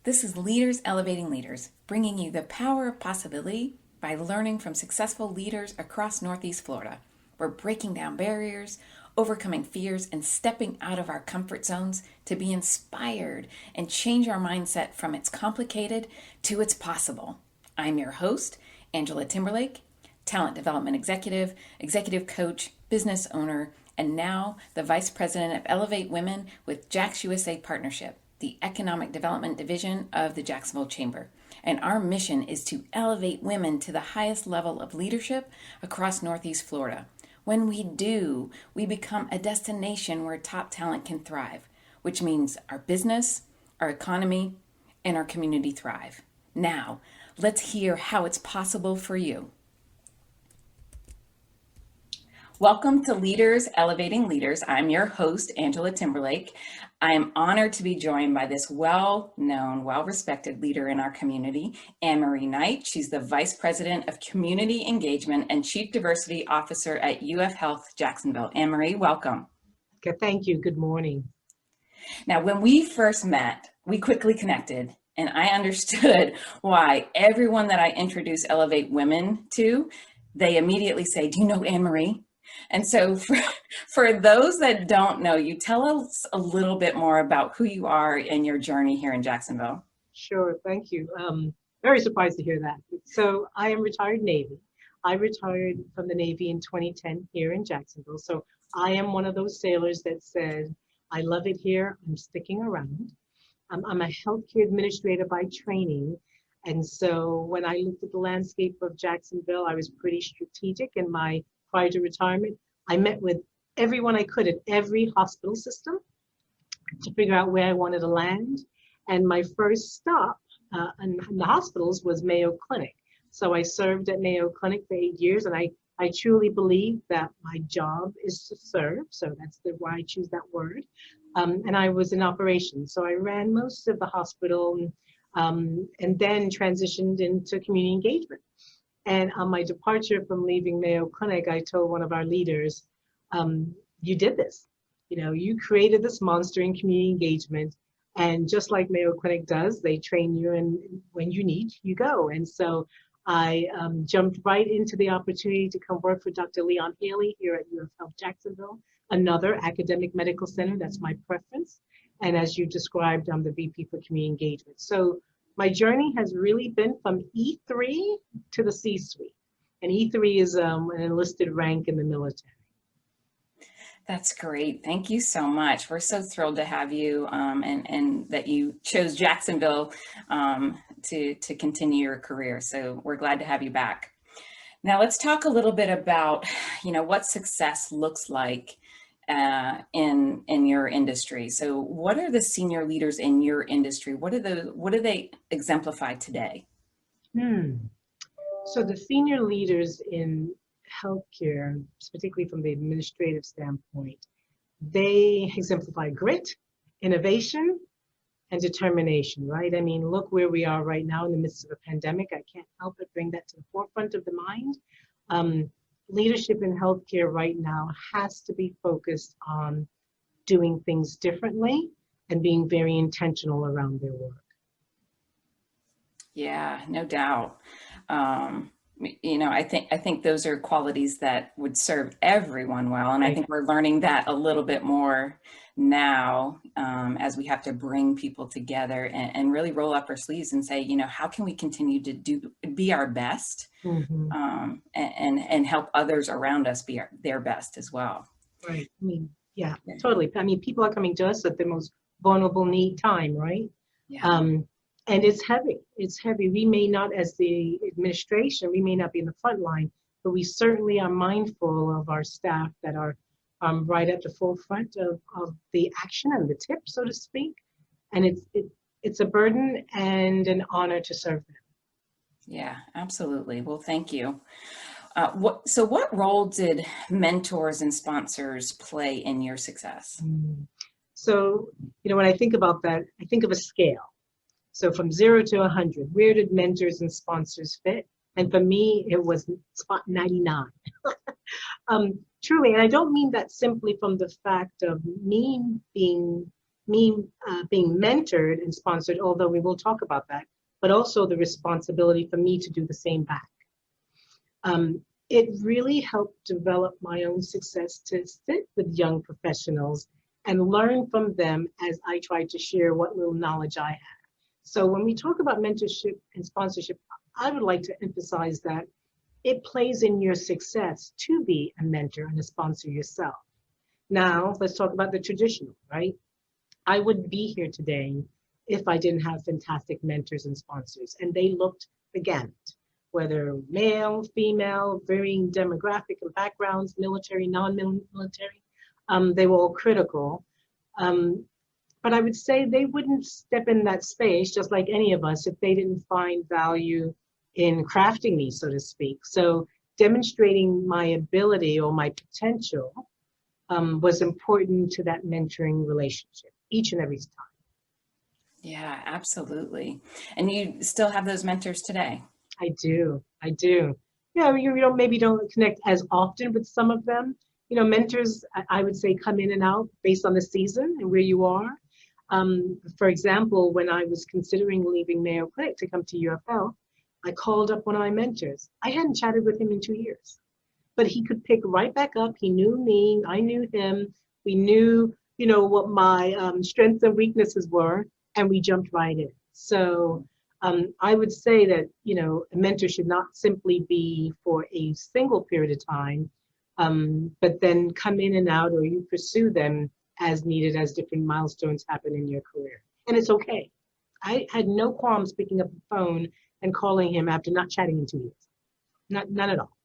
This is Leaders Elevating Leaders, bringing you the power of possibility by learning from successful leaders across Northeast Florida. We're breaking down barriers, overcoming fears, and stepping out of our comfort zones to be inspired and change our mindset from it's complicated to it's possible. I'm your host, Angela Timberlake, talent development executive, executive coach, business owner, and now the Vice President of Elevate Women with Jax USA Partnership, the Economic Development Division of the Jacksonville Chamber. And our mission is to elevate women to the highest level of leadership across Northeast Florida. When we do, we become a destination where top talent can thrive, which means our business, our economy, and our community thrive. Now, let's hear how it's possible for you. Welcome to Leaders Elevating Leaders. I'm your host, Angela Timberlake. I am honored to be joined by this well-known, well-respected leader in our community, AnnMaries Knight. She's the Vice President of Community Engagement and Chief Diversity Officer at UF Health Jacksonville. AnnMaries, welcome. Okay, thank you. Good morning. Now, when we first met, we quickly connected, and I understood why everyone that I introduce Elevate Women to, they immediately say, "Do you know AnnMaries?" And so for those that don't know you, tell us a little bit more about who you are and your journey here in Jacksonville. Sure, thank you. Very surprised to hear that. So I am retired Navy. I retired from the Navy in 2010 here in Jacksonville. So I am one of those sailors that said, I love it here, I'm sticking around. I'm a healthcare administrator by training. And so when I looked at the landscape of Jacksonville, I was pretty strategic in my prior to retirement. I met with everyone I could at every hospital system to figure out where I wanted to land. And my first stop in the hospitals was Mayo Clinic. So I served at Mayo Clinic for 8 years, and I truly believe that my job is to serve. So that's why I choose that word. And I was in operations. So I ran most of the hospital and then transitioned into community engagement. And on my departure from leaving Mayo Clinic, I told one of our leaders, you did this. You created this monster in community engagement. And just like Mayo Clinic does, they train you, and when you need, you go. And so I jumped right into the opportunity to come work for Dr. Leon Haley here at UF Health Jacksonville, another academic medical center. That's my preference. And as you described, I'm the VP for community engagement. So my journey has really been from E3 to the C-suite. And E3 is an enlisted rank in the military. That's great. Thank you so much. We're so thrilled to have you and that you chose Jacksonville to continue your career. So we're glad to have you back. Now let's talk a little bit about, what success looks like in your industry. So what are the senior leaders in your industry? What do they exemplify today? So the senior leaders in healthcare, particularly from the administrative standpoint, they exemplify grit, innovation, and determination, right? I mean, look where we are right now in the midst of a pandemic. I can't help but bring that to the forefront of the mind. Leadership in healthcare right now has to be focused on doing things differently and being very intentional around their work. Yeah, no doubt. I think those are qualities that would serve everyone well. And I think we're learning that a little bit more now as we have to bring people together and really roll up our sleeves and say, how can we continue to be our best and help others around us be their best as well. Right. I mean, yeah, totally. I mean, people are coming to us at the most vulnerable need time, right? Yeah. And it's heavy. It's heavy. We may not, as the administration, we may not be in the front line, but we certainly are mindful of our staff that are right at the forefront of the action and the tip, so to speak. And it's a burden and an honor to serve them. Yeah, absolutely. Well, thank you. What role did mentors and sponsors play in your success? So, when I think about that, I think of a scale. So from 0 to 100, where did mentors and sponsors fit? And for me, it was spot 99. Truly, and I don't mean that simply from the fact of me being me being mentored and sponsored, although we will talk about that, but also the responsibility for me to do the same back. It really helped develop my own success to sit with young professionals and learn from them as I tried to share what little knowledge I had. So when we talk about mentorship and sponsorship, I would like to emphasize that it plays in your success to be a mentor and a sponsor yourself. Now, let's talk about the traditional, right? I wouldn't be here today if I didn't have fantastic mentors and sponsors, and they looked the gamut, whether male, female, varying demographic and backgrounds, military, non-military, they were all critical. But I would say they wouldn't step in that space, just like any of us, if they didn't find value in crafting me, so to speak. So demonstrating my ability or my potential was important to that mentoring relationship each and every time. Yeah, absolutely. And you still have those mentors today? I do. Yeah, you maybe don't connect as often with some of them. Mentors, I would say, come in and out based on the season and where you are. For example, when I was considering leaving Mayo Clinic to come to UFL, I called up one of my mentors. I hadn't chatted with him in 2 years, but he could pick right back up. He knew me, I knew him. We knew, what my strengths and weaknesses were, and we jumped right in. So I would say that, a mentor should not simply be for a single period of time, but then come in and out, or you pursue them as needed as different milestones happen in your career. And it's okay. I had no qualms picking up the phone and calling him after not chatting in 2 years. None at all.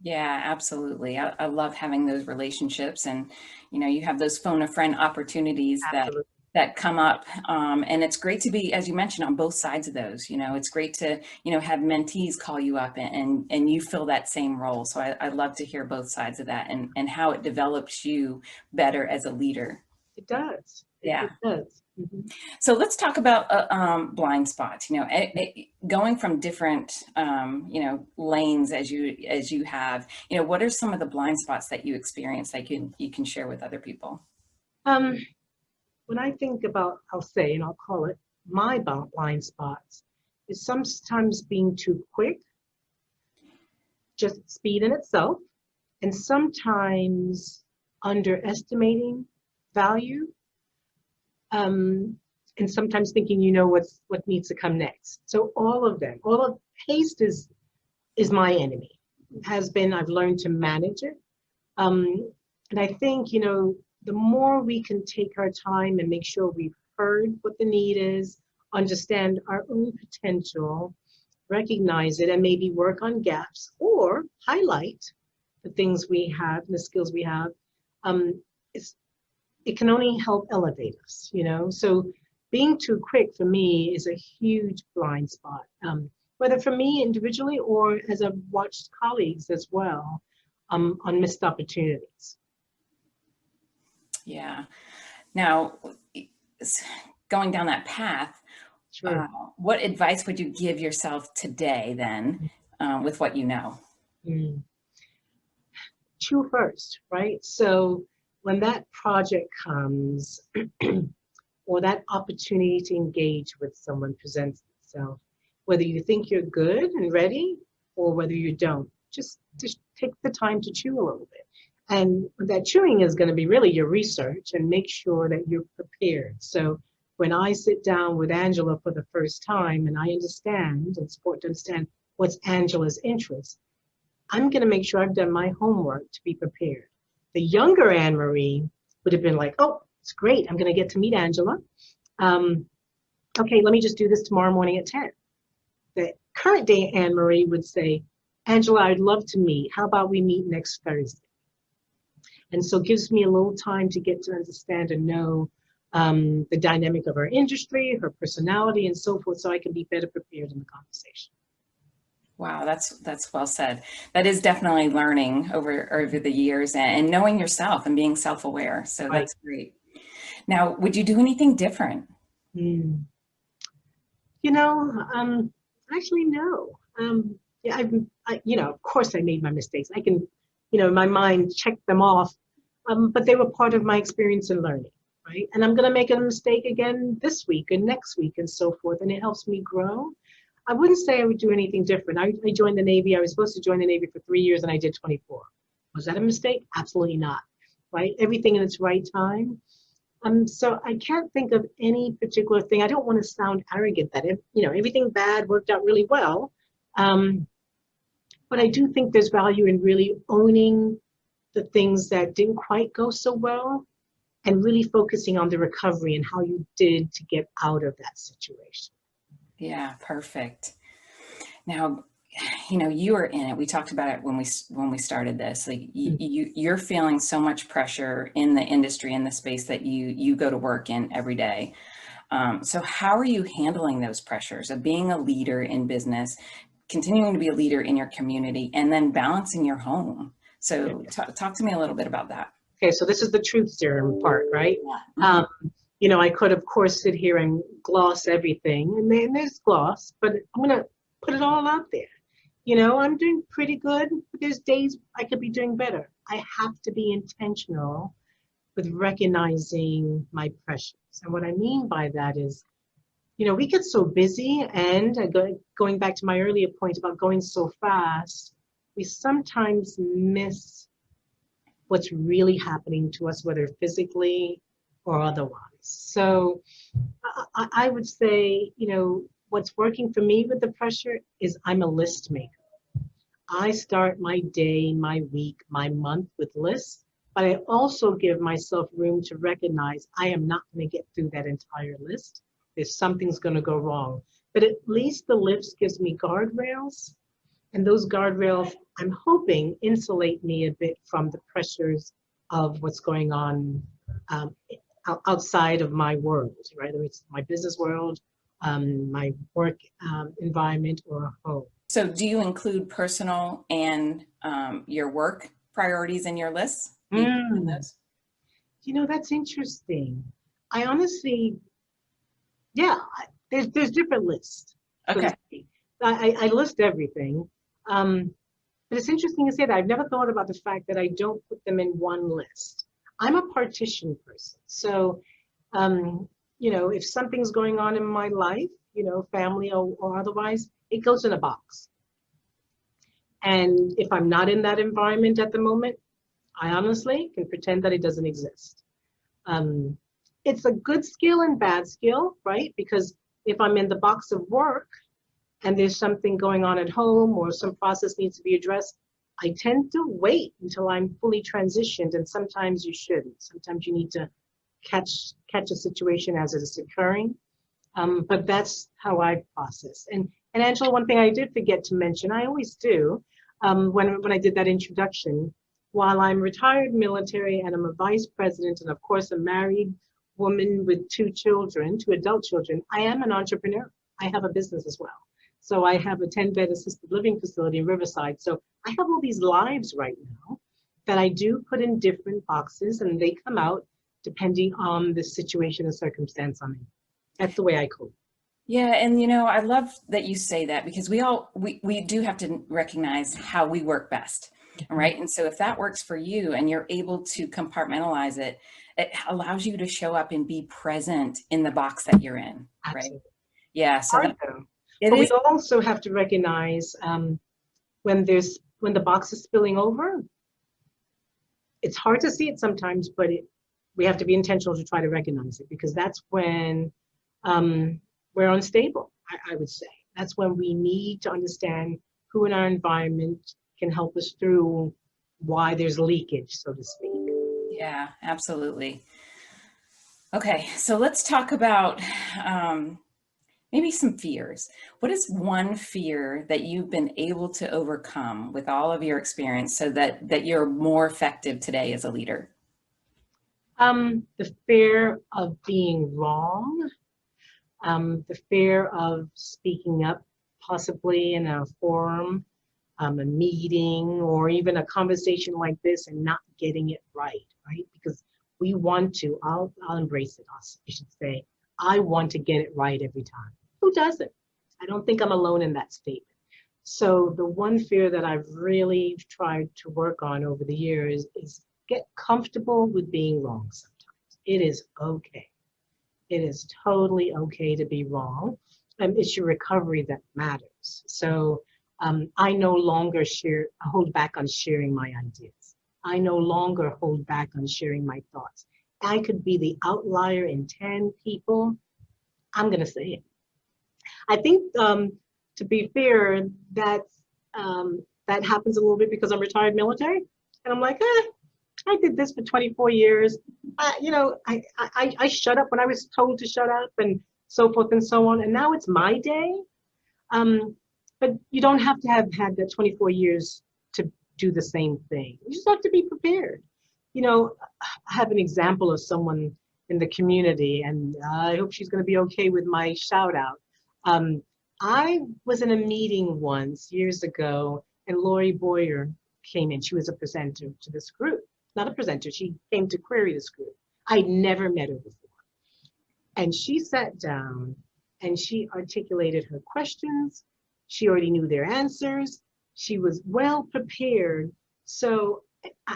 Yeah, absolutely. I love having those relationships, and you have those phone a friend opportunities Absolutely. that come up, and it's great to be, as you mentioned, on both sides of those. It's great to have mentees call you up, and you fill that same role. So I love to hear both sides of that, and how it develops you better as a leader. It does. Yeah. It does. Mm-hmm. So let's talk about blind spots. Going from different lanes as you have. What are some of the blind spots that you experience that you can share with other people? When I think about, I'll say, and I'll call it my blind spots, is sometimes being too quick, just speed in itself, and sometimes underestimating value. And sometimes thinking what needs to come next. So all of haste is my enemy. Has been. I've learned to manage it, and I think the more we can take our time and make sure we've heard what the need is, understand our own potential, recognize it, and maybe work on gaps or highlight the things we have, the skills we have. It can only help elevate us. So being too quick for me is a huge blind spot, whether for me individually or as I've watched colleagues as well, on missed opportunities. Yeah. Now, going down that path, Sure. What advice would you give yourself today then, with what you know? Chew first, right? So when that project comes or that opportunity to engage with someone presents itself, whether you think you're good and ready or whether you don't, just take the time to chew a little bit. And that chewing is going to be really your research, and make sure that you're prepared. So when I sit down with Angela for the first time and I understand and support to understand what's Angela's interest, I'm going to make sure I've done my homework to be prepared. The younger AnnMarie would have been like, oh, it's great. I'm going to get to meet Angela. Okay, let me just do this tomorrow morning at 10. The current day AnnMarie would say, Angela, I'd love to meet. How about we meet next Thursday? And so it gives me a little time to get to understand and know the dynamic of her industry, her personality, and so forth, so I can be better prepared in the conversation. Wow, that's well said. That is definitely learning over the years, and knowing yourself and being self-aware. So Right. That's great. Now, would you do anything different? Actually, no. Yeah, of course I made my mistakes. I can, in my mind check them off, but they were part of my experience in learning. right? And I'm going to make a mistake again this week and next week and so forth. And it helps me grow. I wouldn't say I would do anything different. I joined the Navy. I was supposed to join the Navy for 3 years and I did 24. Was that a mistake? Absolutely not, right? Everything in its right time. So I can't think of any particular thing. I don't want to sound arrogant that everything bad worked out really well. But I do think there's value in really owning the things that didn't quite go so well and really focusing on the recovery and how you did to get out of that situation. Yeah, perfect. Now, you were in it. We talked about it when we started this. Like you're feeling so much pressure in the industry, in the space that you go to work in every day. So how are you handling those pressures of being a leader in business, continuing to be a leader in your community, and then balancing your home? So talk to me a little bit about that. Okay, so this is the truth serum part, right? Yeah. I could, of course, sit here and gloss everything, and there's gloss, but I'm going to put it all out there. I'm doing pretty good, but there's days I could be doing better. I have to be intentional with recognizing my pressures. And what I mean by that is, we get so busy, and going back to my earlier point about going so fast, we sometimes miss what's really happening to us, whether physically or otherwise. So I would say, what's working for me with the pressure is I'm a list maker. I start my day, my week, my month with lists, but I also give myself room to recognize I am not going to get through that entire list. There's something's going to go wrong. But at least the list gives me guardrails, and those guardrails, I'm hoping, insulate me a bit from the pressures of what's going on outside of my world, right? Whether it's my business world, my work environment, or home. So do you include personal and your work priorities in your lists? That's interesting. I honestly, there's different lists. Okay. I list everything. But it's interesting to say that. I've never thought about the fact that I don't put them in one list. I'm a partition person. So, if something's going on in my life, family or otherwise, it goes in a box. And if I'm not in that environment at the moment, I honestly can pretend that it doesn't exist. It's a good skill and bad skill, right? Because if I'm in the box of work and there's something going on at home or some process needs to be addressed, I tend to wait until I'm fully transitioned, and sometimes you shouldn't. Sometimes you need to catch a situation as it is occurring. But that's how I process. And Angela, one thing I did forget to mention, I always do, when I did that introduction, while I'm retired military and I'm a vice president and of course a married woman with two adult children, I am an entrepreneur. I have a business as well. So I have a 10-bed assisted living facility in Riverside. So I have all these lives right now that I do put in different boxes, and they come out depending on the situation and circumstance I'm in. That's the way I cope. Yeah, and I love that you say that, because we do have to recognize how we work best, right? And so if that works for you and you're able to compartmentalize it, it allows you to show up and be present in the box that you're in, right? Absolutely. Yeah, so but we also have to recognize when the box is spilling over. It's hard to see it sometimes, but we have to be intentional to try to recognize it, because that's when we're unstable, I would say. That's when we need to understand who in our environment can help us through why there's leakage, so to speak. Yeah, absolutely. Okay, so let's talk about maybe some fears. What is one fear that you've been able to overcome with all of your experience so that you're more effective today as a leader? The fear of being wrong, the fear of speaking up, possibly in a forum, a meeting, or even a conversation like this and not getting it right? Because we want to, I'll embrace it, I should say, I want to get it right every time. Who doesn't? I don't think I'm alone in that statement. So the one fear that I've really tried to work on over the years is get comfortable with being wrong sometimes. It is okay. It is totally okay to be wrong. It's your recovery that matters. So I no longer hold back on sharing my ideas. I no longer hold back on sharing my thoughts. I could be the outlier in 10 people. I'm going to say it. I think, to be fair, that happens a little bit because I'm retired military. And I'm like, I did this for 24 years. I shut up when I was told to shut up and so forth and so on. And now it's my day. But you don't have to have had that 24 years to do the same thing. You just have to be prepared. I have an example of someone in the community, and I hope she's going to be okay with my shout out. I was in a meeting once years ago, and Lori Boyer came in. She was a presenter to this group. Not a presenter, she came to query this group. I'd never met her before. And she sat down and she articulated her questions. She already knew their answers. She was well prepared. So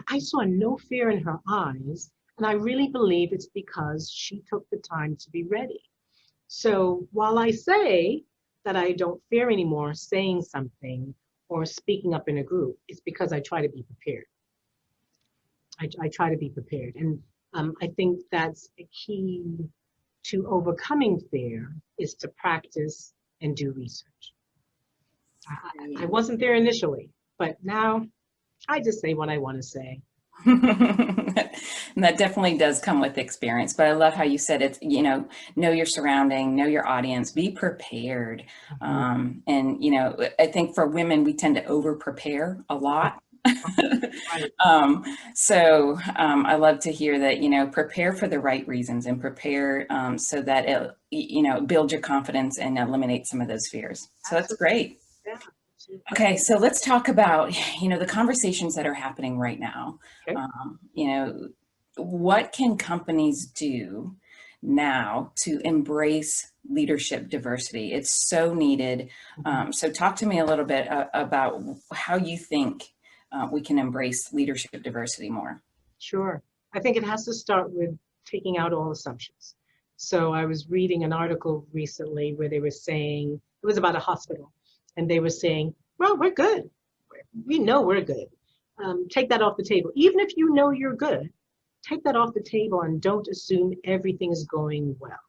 I saw no fear in her eyes. And I really believe it's because she took the time to be ready. So while I say that I don't fear anymore saying something or speaking up in a group, it's because I try to be prepared. I try to be prepared. And I think that's a key to overcoming fear, is to practice and do research. I wasn't there initially, but now I just say what I want to say. And that definitely does come with experience, but I love how you said it's, know your surrounding, know your audience, be prepared. And, I think for women, we tend to over prepare a lot. Right. So I love to hear that, prepare for the right reasons and prepare so that it, build your confidence and eliminate some of those fears. So that's great. Yeah. Okay, so let's talk about, the conversations that are happening right now. Okay. What can companies do now to embrace leadership diversity? It's so needed. So talk to me a little bit about how you think we can embrace leadership diversity more. Sure. I think it has to start with taking out all assumptions. So I was reading an article recently where they were saying, it was about a hospital, and they were saying, well, we're good. We know we're good. Take that off the table. Even if you know you're good, take that off the table and don't assume everything is going well.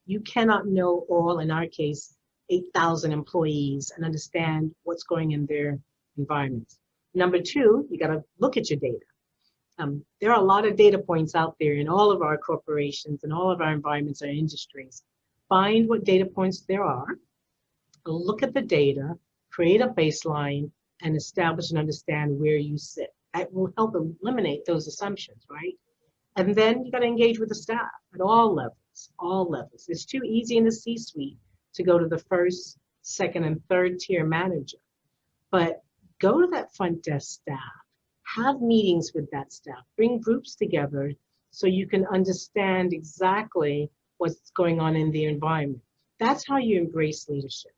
You cannot know all, in our case, 8,000 employees and understand what's going in their environments. Number two, you got to look at your data. There are a lot of data points out there in all of our corporations and all of our environments and industries. Find what data points there are, look at the data, create a baseline, and establish and understand where you sit. That will help eliminate those assumptions, right? And then you got to engage with the staff at all levels, all levels. It's too easy in the C-suite to go to the first, second, and third tier manager. But go to that front desk staff, have meetings with that staff, bring groups together so you can understand exactly what's going on in the environment. That's how you embrace leadership.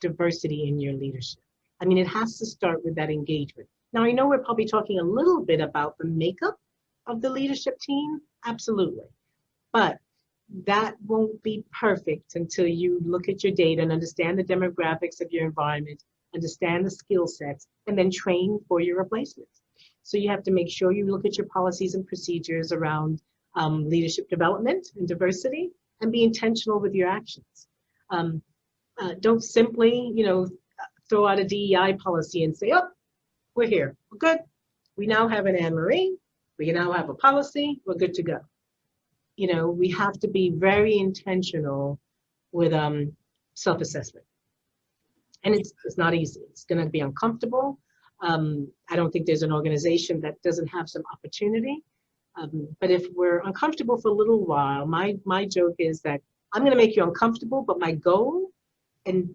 Diversity in your leadership. I mean, it has to start with that engagement. Now, I know we're probably talking a little bit about the makeup of the leadership team, absolutely. But that won't be perfect until you look at your data and understand the demographics of your environment, understand the skill sets, and then train for your replacements. So you have to make sure you look at your policies and procedures around leadership development and diversity, and be intentional with your actions. Don't simply, throw out a DEI policy and say, oh, we're here, we're good. We now have an AnnMarie, we now have a policy, we're good to go. We have to be very intentional with self-assessment. And it's not easy. It's going to be uncomfortable. I don't think there's an organization that doesn't have some opportunity. But if we're uncomfortable for a little while, my joke is that I'm going to make you uncomfortable, but my goal and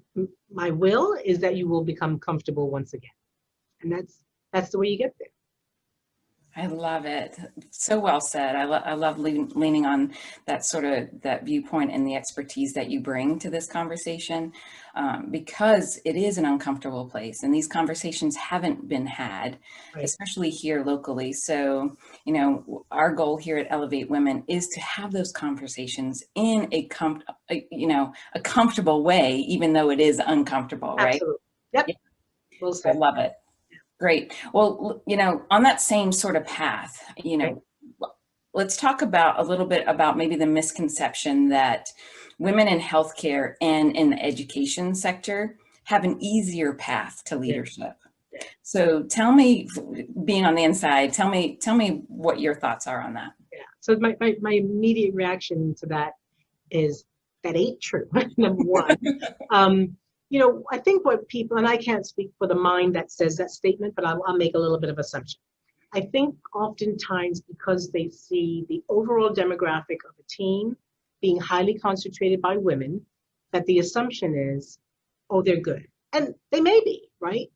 my will is that you will become comfortable once again. And that's the way you get there. I love it. So well said. I love leaning on that sort of that viewpoint and the expertise that you bring to this conversation, because it is an uncomfortable place, and these conversations haven't been had, Right. especially here locally. So, you know, our goal here at Elevate Women is to have those conversations in a comfortable way, even though it is uncomfortable, right? Absolutely. Yep. Yeah, Well I said. love it. Great. Well, you know, on that same sort of path, you Okay. know, let's talk about a little bit about maybe the misconception that women in healthcare and in the education sector have an easier path to Yeah. leadership. Yeah. So tell me, being on the inside, tell me what your thoughts are on that. Yeah. So my immediate reaction to that is that ain't true. Number one. I think what people, and I can't speak for the mind that says that statement, but I'll make a little bit of assumption. I think oftentimes because they see the overall demographic of a team being highly concentrated by women, that the assumption is, oh, they're good. And they may be, right?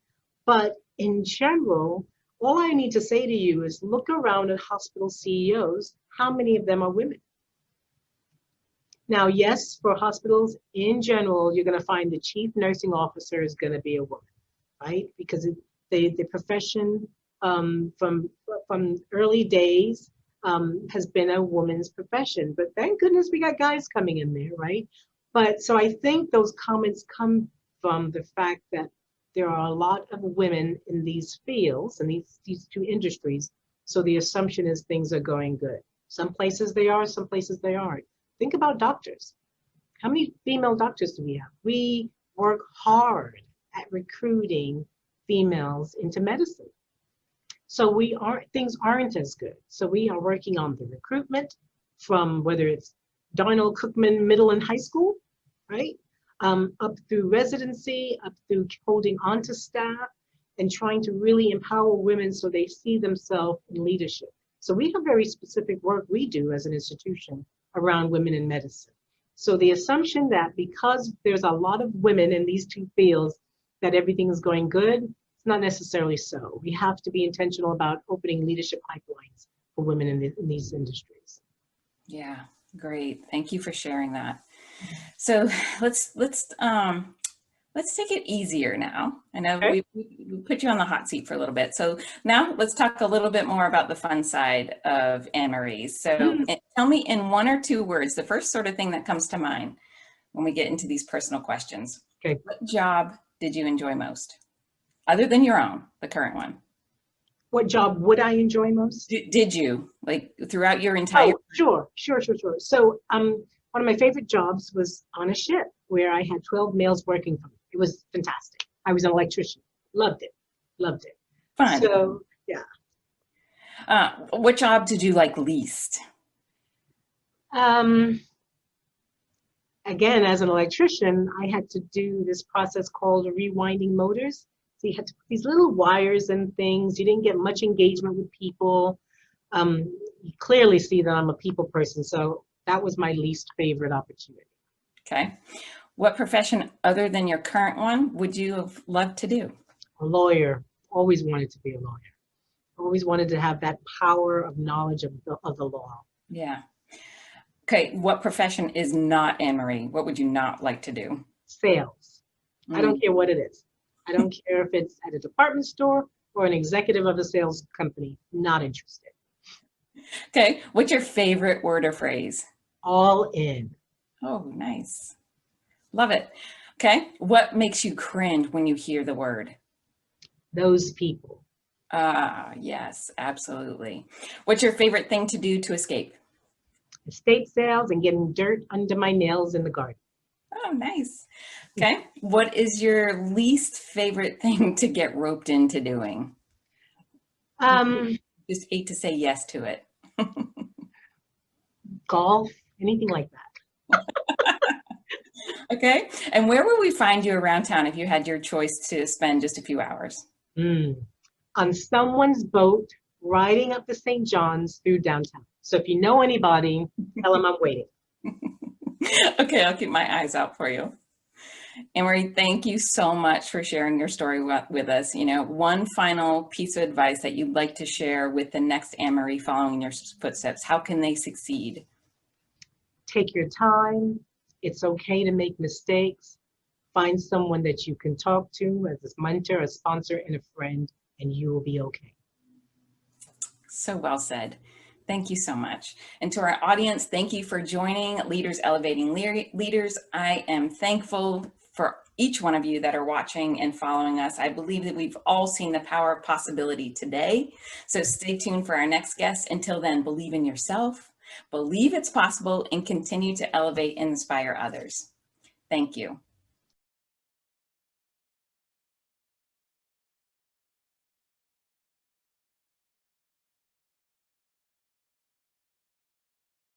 But in general, all I need to say to you is look around at hospital CEOs. How many of them are women? Now, yes, for hospitals in general, you're going to find the chief nursing officer is going to be a woman, right? Because the profession from early days has been a woman's profession. But thank goodness we got guys coming in there, right? But so I think those comments come from the fact that there are a lot of women in these fields and these two industries. So the assumption is things are going good. Some places they are, some places they aren't. Think about doctors. How many female doctors do we have? We work hard at recruiting females into medicine. So things aren't as good. So we are working on the recruitment from whether it's Darnell Cookman Middle and High School, right? Up through residency, up through holding on to staff and trying to really empower women so they see themselves in leadership. So we have very specific work we do as an institution around women in medicine. So the assumption that because there's a lot of women in these two fields, that everything is going good, it's not necessarily so. We have to be intentional about opening leadership pipelines for women in these industries. Yeah, great. Thank you for sharing that. So let's take it easier now. I know Okay. we put you on the hot seat for a little bit. So now let's talk a little bit more about the fun side of AnnMaries. So tell me in one or two words, the first sort of thing that comes to mind when we get into these personal questions. Okay. What job did you enjoy most? Other than your own, the current one. What job would I enjoy most? Did you, like throughout your entire... Oh, sure. So one of my favorite jobs was on a ship where I had 12 males working for me. It was fantastic. I was an electrician. Loved it. Fun. So, yeah. What job did you like least? Again, as an electrician, I had to do this process called rewinding motors. So you had to put these little wires and things. You didn't get much engagement with people. You clearly see that I'm a people person. So that was my least favorite opportunity. Okay. What profession other than your current one would you have loved to do? A lawyer. Always wanted to be a lawyer. Always wanted to have that power of knowledge of the law. Yeah. Okay. What profession is not AnnMarie? What would you not like to do? Sales. I don't care what it is. I don't care if it's at a department store or an executive of a sales company. Not interested. Okay. What's your favorite word or phrase? All in. Oh, nice. Love it. Okay. What makes you cringe when you hear the word? Those people. Yes, absolutely. What's your favorite thing to do to escape? Estate sales and getting dirt under my nails in the garden. Oh, nice. Okay. What is your least favorite thing to get roped into doing? Just hate to say yes to it. Golf, anything like that. Okay. And where would we find you around town if you had your choice to spend just a few hours? On someone's boat riding up the St. John's through downtown. So if you know anybody, tell them I'm waiting. Okay, I'll keep my eyes out for you. Anne-Marie, thank you so much for sharing your story with us. You know, one final piece of advice that you'd like to share with the next Anne-Marie following in your footsteps. How can they succeed? Take your time. It's okay to make mistakes. Find someone that you can talk to as a mentor, a sponsor, and a friend, and you will be okay. So well said. Thank you so much. And to our audience, thank you for joining Leaders Elevating Leaders. I am thankful for each one of you that are watching and following us. I believe that we've all seen the power of possibility today. So stay tuned for our next guest. Until then, believe in yourself, believe it's possible, and continue to elevate and inspire others. Thank you.